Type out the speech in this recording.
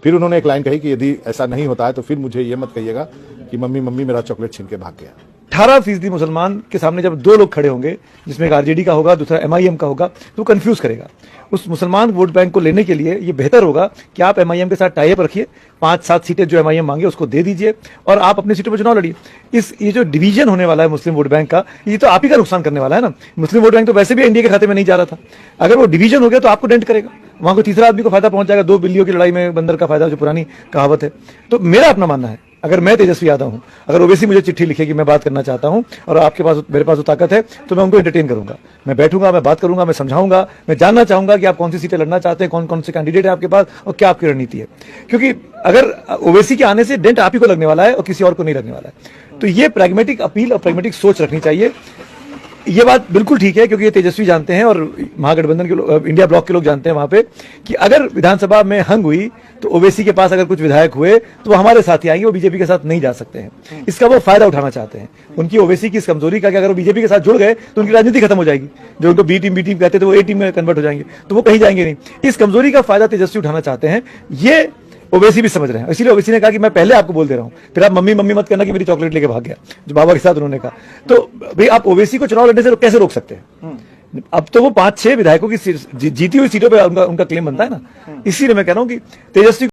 फिर उन्होंने एक लाइन कही कि यदि ऐसा नहीं होता है तो फिर मुझे ये मत कहिएगा कि मम्मी मम्मी मेरा चॉकलेट छीन के भाग गया। 18% मुसलमान के सामने जब दो लोग खड़े होंगे, जिसमें एक आरजेडी का होगा, दूसरा एमआईएम का होगा, तो कंफ्यूज करेगा। उस मुसलमान वोट बैंक को लेने के लिए ये बेहतर होगा कि आप एमआईएम के साथ टाई अप रखिए, 5-7 सीटें जो एमआईएम मांगे उसको दे दीजिए और आप अपनी सीटों पर चुनाव लड़िए। ये जो डिवीजन होने वाला है मुस्लिम वोट बैंक का, ये तो आप ही का नुकसान करने वाला है ना। मुस्लिम वोट बैंक तो वैसे भी एनडीए के खाते में नहीं जा रहा था, अगर वो डिवीजन हो गया तो आपको डेंट करेगा, वहां को तीसरा आदमी को फायदा पहुंच जाएगा। 2 बिल्लियों की लड़ाई में बंदर का फायदा, जो पुरानी कहावत है। तो मेरा अपना मानना है, अगर मैं तेजस्वी यादव हूं, अगर ओवैसी मुझे चिट्ठी लिखेगी मैं बात करना चाहता हूं और आपके पास मेरे पास वो ताकत है, तो मैं उनको एंटरटेन करूंगा, मैं बैठूंगा, मैं बात करूंगा, मैं समझाऊंगा, मैं जानना चाहूंगा कि आप कौन सी सीटें लड़ना चाहते हैं, कौन कौन से कैंडिडेट है आपके पास और क्या आपकी रणनीति है। क्योंकि अगर ओवैसी के आने से डेंट आप ही को लगने वाला है और किसी और को नहीं लगने वाला है। तो ये प्रैग्मेटिक अपील और प्रैग्मेटिक सोच रखनी चाहिए। ये बात बिल्कुल ठीक है, क्योंकि ये तेजस्वी जानते हैं और महागठबंधन के लोग, इंडिया ब्लॉक के लोग जानते हैं वहां पे कि अगर विधानसभा में हंग हुई तो ओवैसी के पास अगर कुछ विधायक हुए तो वो हमारे साथ ही आएंगे, वो बीजेपी के साथ नहीं जा सकते हैं। इसका वो फायदा उठाना चाहते हैं, उनकी ओवैसी की इस कमजोरी का कि अगर वो बीजेपी के साथ जुड़ गए तो उनकी राजनीति खत्म हो जाएगी। जो उनको बी टीम कहते थे वो ए टीम में कन्वर्ट हो जाएंगे, तो वो कहीं जाएंगे नहीं। इस कमजोरी का फायदा तेजस्वी उठाना चाहते हैं, ये ओवैसी भी समझ रहे हैं। इसीलिए ओवैसी ने कहा कि मैं पहले आपको बोल दे रहा हूं, फिर आप मम्मी मम्मी मत करना कि मेरी चॉकलेट लेके भाग गया, जो बाबा के साथ उन्होंने कहा। तो भाई आप ओवैसी को चुनाव लड़ने से कैसे रोक सकते हैं? अब तो वो 5-6 विधायकों की जीती हुई सीटों पे उनका क्लेम बनता है ना। इसीलिए मैं कह रहा हूं कि तेजस्वी